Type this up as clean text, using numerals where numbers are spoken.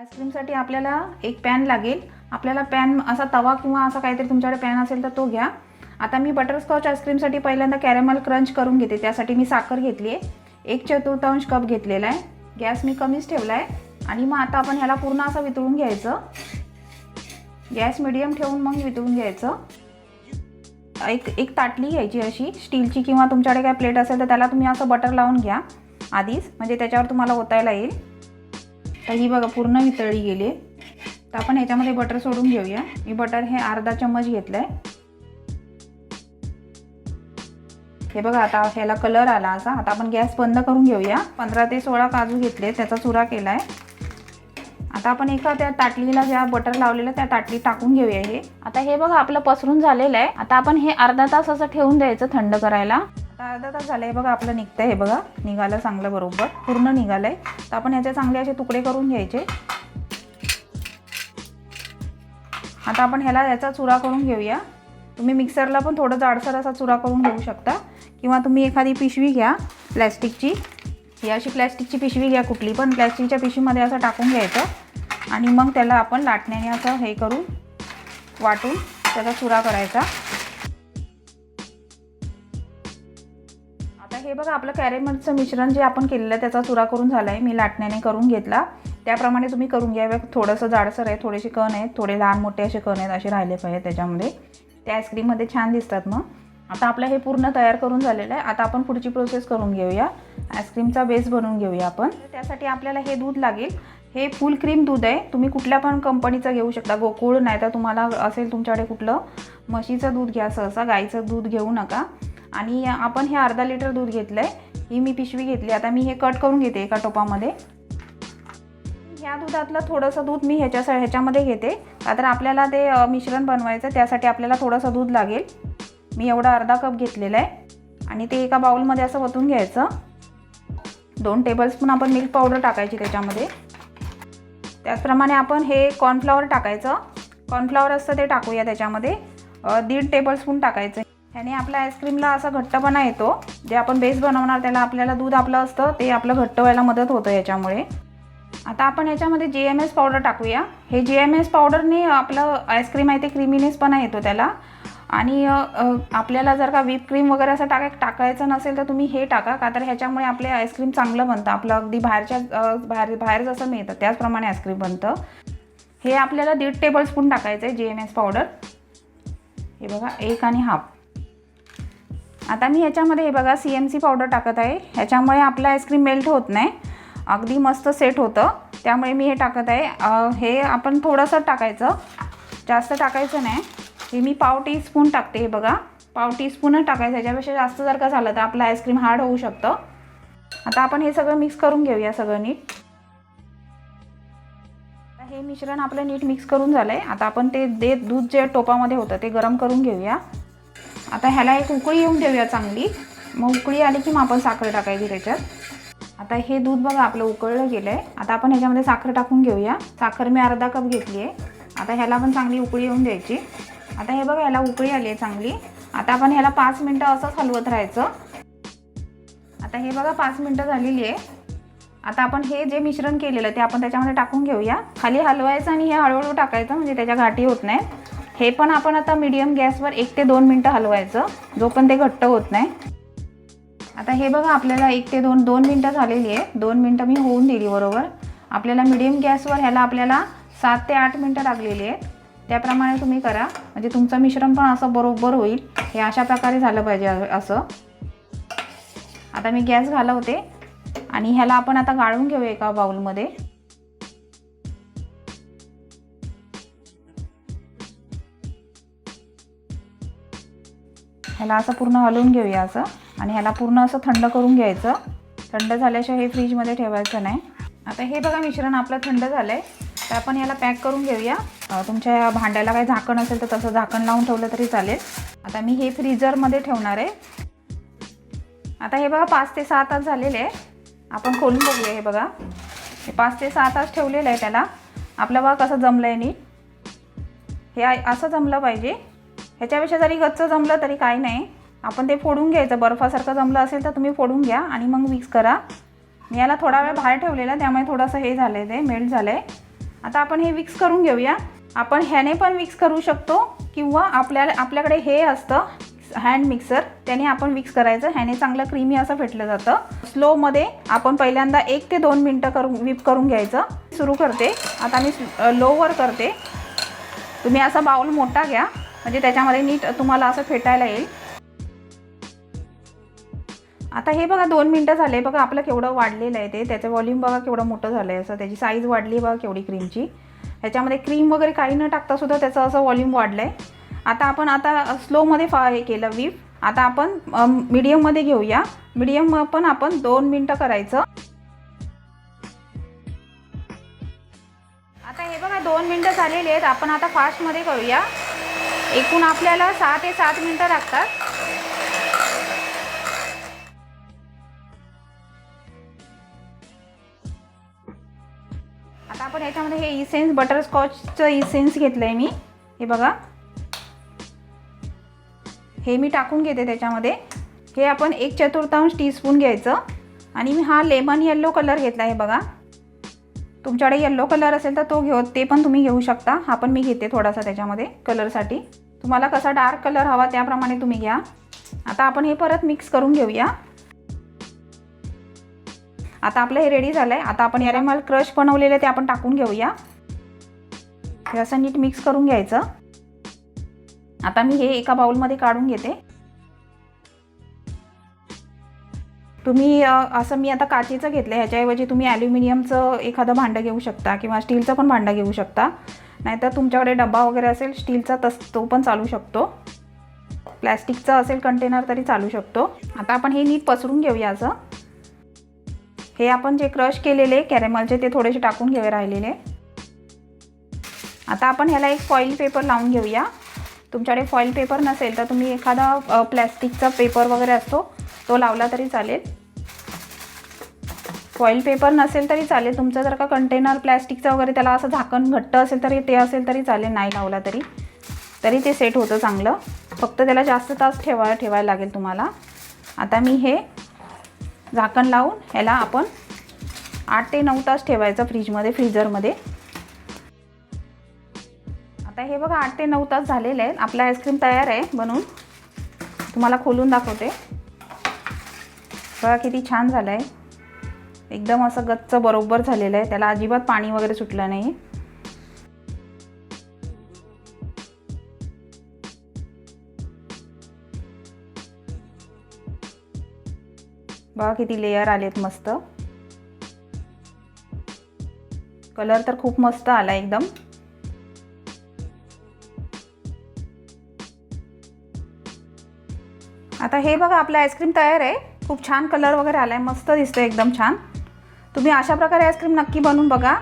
आईस्क्रीमसाठी आपल्याला एक पॅन लागेल। आपल्याला पॅन असा तवा किंवा असा काहीतरी तुमच्याकडे पॅन असेल तर तो घ्या। आता मी बटरस्कॉच आईस्क्रीमसाठी पहिल्यांदा कॅरमल क्रंच करून घेते। त्यासाठी मी साखर घेतली आहे, 1/4 कप घेतलेला आहे। गॅस मी कमीच ठेवला आहे आणि मग आता आपण ह्याला पूर्ण असं वितळून घ्यायचं। गॅस मीडियम ठेवून मग वितळून घ्यायचं। एक ताटली घ्यायची अशी स्टीलची किंवा तुमच्याकडे काय प्लेट असेल तर त्याला तुम्ही असं बटर लावून घ्या आधीच, म्हणजे त्याच्यावर तुम्हाला ओतायला येईल। तर ही बघा पूर्ण वितळली गेली। तर आपण ह्याच्यामध्ये बटर सोडून घेऊया। मी बटर हे अर्धा चम्मच घेतलाय। हे बघा आता ह्याला कलर आला असा। आता आपण गॅस बंद करून घेऊया। 15 ते 16 काजू घेतले, त्याचा चुरा केलाय। आता आपण एका त्या ताटलीला ज्या बटर लावलेलं त्या ताटलीत टाकून घेऊया हे। आता हे बघा आपलं पसरून झालेलं आहे। आता आपण हे अर्धा तास असं ठेवून द्यायचं थंड करायला। आता अर्धा तास झालंय बघा आपलं निघतंय। हे बघा निघालं चांगलं, बरोबर पूर्ण निघालंय। तर आपण ह्याचे चांगले असे तुकडे करून घ्यायचे। आता आपण ह्याला याचा चुरा करून घेऊया। तुम्ही मिक्सरला पण थोडं जाडसर असा चुरा करून घेऊ शकता किंवा तुम्ही एखादी पिशवी घ्या प्लॅस्टिकची। ही अशी प्लॅस्टिकची पिशवी घ्या कुठली पण, प्लॅस्टिकच्या पिशवीमध्ये असं टाकून घ्यायचं आणि मग त्याला आपण लाटण्याने असं हे करून वाटून त्याचा चुरा करायचा। आता हे बघा आपलं कॅरेमलचं मिश्रण जे आपण केलेलं त्याचा चुरा करून झालाय। मी लाटण्याने करून घेतला, त्याप्रमाणे तुम्ही करून घ्या। थोडंसं जाडसर आहे, थोडेसे कण आहेत, थोडे लहान मोठे असे कण आहेत, असे राहिले पाहिजे त्याच्यामध्ये। त्या आईस्क्रीममध्ये छान दिसतात। मग आता आपलं हे पूर्ण तयार करून झालेलं आहे। आता आपण पुढची प्रोसेस करून घेऊया। आईस्क्रीमचा बेस बनवून घेऊया आपण। त्यासाठी आपल्याला हे दूध लागेल। हे फुल क्रीम दूध आहे, तुम्ही कुठल्या पण कंपनीचं घेऊ शकता, गोकुळ नाही तर तुम्हाला असेल तुमच्याकडे कुठलं म्हशीचं दूध घ्या, सहसा गाईचं दूध घेऊ नका। आणि आपण हे अर्धा लिटर दूध घेतलं आहे। ही मी पिशवी घेतली। आता मी हे कट करून घेते एका टोपामध्ये। ह्या दुधातलं थोडंसं दूध मी ह्याच्यामध्ये घेते, तर आपल्याला ते मिश्रण बनवायचं त्यासाठी आपल्याला थोडंसं दूध लागेल। मी एवढा अर्धा कप घेतलेला आहे आणि ते एका बाउलमध्ये असं ओतून घ्यायचं। 2 टेबलस्पून आपण मिल्क पावडर टाकायची त्याच्यामध्ये। त्याचप्रमाणे आपण हे कॉर्नफ्लॉवर टाकायचं। कॉर्नफ्लॉवर असतं ते टाकूया त्याच्यामध्ये। 1.5 टेबलस्पून टाकायचं। ह्याने आपल्या आईस्क्रीमला असा घट्टपणा येतो। जे आपण बेस बनवणार त्याला आपल्याला दूध आपलं असतं ते आपलं घट्ट व्हायला मदत होतं याच्यामुळे। आता आपण याच्यामध्ये GMS पावडर टाकूया। हे GMS पावडरने आपलं आईस्क्रीम आहे ते क्रीमीनेसपणा येतो त्याला। आणि आपल्याला जर का व्हिप क्रीम वगैरे असं टाकायचं नसेल तर तुम्ही हे टाका, का तर ह्याच्यामुळे आपले आईस्क्रीम चांगलं बनतं। आपलं अगदी बाहेर जसं मिळतं त्याचप्रमाणे आईस्क्रीम बनतं। हे आपल्याला 1.5 टेबलस्पून टाकायचं आहे GMS पावडर। हे बघा 1 आणि ½ आता मी ह्याच्यामध्ये हे बघा CMC पावडर टाकत आहे। ह्याच्यामुळे आपलं आईस्क्रीम मेल्ट होत नाही, अगदी मस्त सेट होतं, त्यामुळे मी हे टाकत आहे। हे आपण थोडंसं टाकायचं, जास्त टाकायचं नाही। हे मी पाव टीस्पून टाकते। हे बघा पाव टीस्पूनच टाकायचं, ह्याच्यापेक्षा जास्त जर का झालं तर आपलं आईस्क्रीम हार्ड होऊ शकतं। आता आपण हे सगळं मिक्स करून घेऊया सगळं नीट। हे मिश्रण आपलं नीट मिक्स करून झालंय। आता आपण ते दूध जे टोपामध्ये होतं ते गरम करून घेऊया। आता ह्याला एक उकळी येऊन देऊया चांगली। मग उकळी आली की मग आपण साखर टाकायची त्याच्यात। आता हे दूध बघा आपलं उकळलं गेलं आहे। आता आपण ह्याच्यामध्ये साखर टाकून घेऊया। साखर मी अर्धा कप घेतली आहे। आता ह्याला पण चांगली उकळी येऊन द्यायची। आता हे बघा ह्याला उकळी आली आहे चांगली। आता आपण ह्याला 5 मिनटं असंच हलवत राहायचं। आता हे बघा 5 मिनटं झालेली आहे। आता आपण हे जे मिश्रण केलेलं ते आपण त्याच्यामध्ये टाकून घेऊया। खाली हलवायचं आणि हे हळूहळू टाकायचं, म्हणजे त्याच्या गाठी होत नाहीत। हे पण आपण आता मीडियम गॅसवर 1 ते 2 मिनटं हलवायचं, जोपर्यंत ते घट्ट होत नाही। आता हे बघा आपल्याला 1 ते 2 मिनटं झालेली आहे। 2 मिनटं मी होऊन दिली बरोबर। आपल्याला मीडियम गॅसवर ह्याला आपल्याला 7 ते 8 मिनटं लागलेली आहेत। त्याप्रमाणे तुम्ही करा, म्हणजे तुमचं मिश्रण पण असं बरोबर होईल। हे अशा प्रकारे झालं पाहिजे असं। आता मी गॅस घालवते आणि ह्याला आपण आता गाळून घेऊया एका बाउलमध्ये। ह्याला असं पूर्ण हलवून घेऊया असं आणि ह्याला पूर्ण असं थंड करून घ्यायचं। थंड झाल्याशिवाय हे फ्रीजमध्ये ठेवायचं नाही। आता हे बघा मिश्रण आपलं थंड झालं आहे। तर आपण याला पॅक करून घेऊया। तुमच्या भांड्याला काही झाकण असेल तर तसं झाकण लावून ठेवलं तरी चालेल। आता मी हे फ्रीजरमध्ये ठेवणार आहे। आता हे बघा 5 ते 6 तास झालेले आहे। आपण खोलून बघूया। हे बघा हे 5 ते 6 तास ठेवलेलं आहे त्याला। आपलं बघा कसं जमलं आहे नीट। हे असं जमलं पाहिजे। ह्याच्यापेक्षा जरी गच्च जमलं तरी काही नाही, आपण ते फोडून घ्यायचं। बर्फासारखं जमलं असेल तर तुम्ही फोडून घ्या आणि मग मिक्स करा। मी याला थोडा वेळ बाहेर ठेवलेला त्यामुळे थोडंसं हे झालं आहे, ते मेल्ट झालं आहे। आता आपण हे मिक्स करून घेऊया. आपण ह्याने पण मिक्स करू शकतो किंवा आपल्याकडे हे असतं हँड मिक्सर, त्याने आपण मिक्स करायचं. ह्याने चांगलं क्रीमी असं फेटलं जातं. स्लोमध्ये आपण पहिल्यांदा 1 ते 2 मिनटं व्हिप करून घ्यायचं. सुरू करते. आता मी लोवर करते. तुम्ही असा बाउल मोठा घ्या म्हणजे त्याच्यामध्ये नीट तुम्हाला असं फेटायला येईल. आता हे बघा 2 मिनटं झाले. बघा आपलं केवढं वाढलेलं आहे ते. त्याचं व्हॉल्यूम बघा केवढं मोठं झालं आहे. असं त्याची साईज वाढली बघा केवढी क्रीमची. ह्याच्यामध्ये क्रीम वगैरे काही न टाकता सुद्धा त्याचं असं व्हॉल्यूम वाढलं आहे. आता आपण स्लोमध्ये हे केलं व्हिप. आता आपण मीडियममध्ये घेऊया. मीडियम पण आपण 2 मिनटं करायचं. आता हे बघा 2 मिनटं झालेली आहेत. आपण आता फास्टमध्ये करूया. एकूण आपल्याला 6 ते 7 मिनटं लागतात. आता आपण याच्यामध्ये हे इसेन्स बटरस्कॉचचं इसेन्स घेतलं आहे मी. हे बघा हे मी टाकून घेते त्याच्यामध्ये. हे आपण 1/4 टीस्पून घ्यायचं. आणि मी हा लेमन येल्लो कलर घेतला आहे बघा. तुमच्याकडे येल्लो कलर असेल तर ते पण तुम्ही घेऊ शकता. हा पण मी घेते थोडासा त्याच्यामध्ये कलरसाठी. तुम्हाला कसा डार्क कलर हवा त्याप्रमाणे तुम्ही घ्या. आता आपण हे परत मिक्स करून घेऊया. आता आपलं हे रेडी झालं आहे. आता आपण कॅरेमल क्रश बनवलेलं ते आपण टाकून घेऊया. हे असं नीट मिक्स करून घ्यायचं. आता मी हे एका बाउलमध्ये काढून घेते. तुम्ही असं मी आता काचेचं घेतलं. ह्याच्याऐवजी तुम्ही ॲल्युमिनियमचं एखादं भांडं घेऊ शकता किंवा स्टीलचं पण भांडं घेऊ शकता. नाहीतर तुमच्याकडे डब्बा वगैरे असेल स्टीलचा तो पण चालू शकतो. प्लॅस्टिकचा असेल कंटेनर तरी चालू शकतो. आता आपण हे नीट पसरून घेऊया. असं हे आपण जे क्रश केलेले कॅरेमलचे ते थोडेसे टाकून घेऊया राहिलेले. आता आपण ह्याला एक फॉईल पेपर लावून घेऊया. तुमच्याकडे फॉईल पेपर नसेल तर तुम्ही एखादा प्लॅस्टिकचा पेपर वगैरे असतो तो लावला तरी चालेल. फॉईल पेपर नसेल तरी चालेल. तुमचं जर का कंटेनर प्लॅस्टिकचं वगैरे त्याला असं झाकण घट्ट असेल तरी ते असेल तरी चालेल. नाही लावला तरी ते सेट होतं चांगलं. फक्त त्याला जास्त तास ठेवायला लागेल तुम्हाला. आता मी हे झाकण लावून ह्याला आपण 8 ते 9 तास ठेवायचं फ्रीजरमध्ये. आता हे बघा 8 ते 9 तास झालेले आहेत. आपला आईस्क्रीम तयार आहे बनवून. तुम्हाला खोलून दाखवते. बघा किती छान झालं आहे. एकदम असं गच्च बरोबर झालेलं आहे. त्याला अजिबात पाणी वगैरे सुटलं नाही. बघा किती लेयर आलेत मस्त. कलर तर खूप मस्त आला एकदम. आता हे बघा आपलं आईस्क्रीम तयार आहे. खूप छान कलर वगैरे आला आहे. मस्त दिसतं एकदम छान. तुम्ही अशा प्रकारे आईस्क्रीम नक्की बनवून बघा.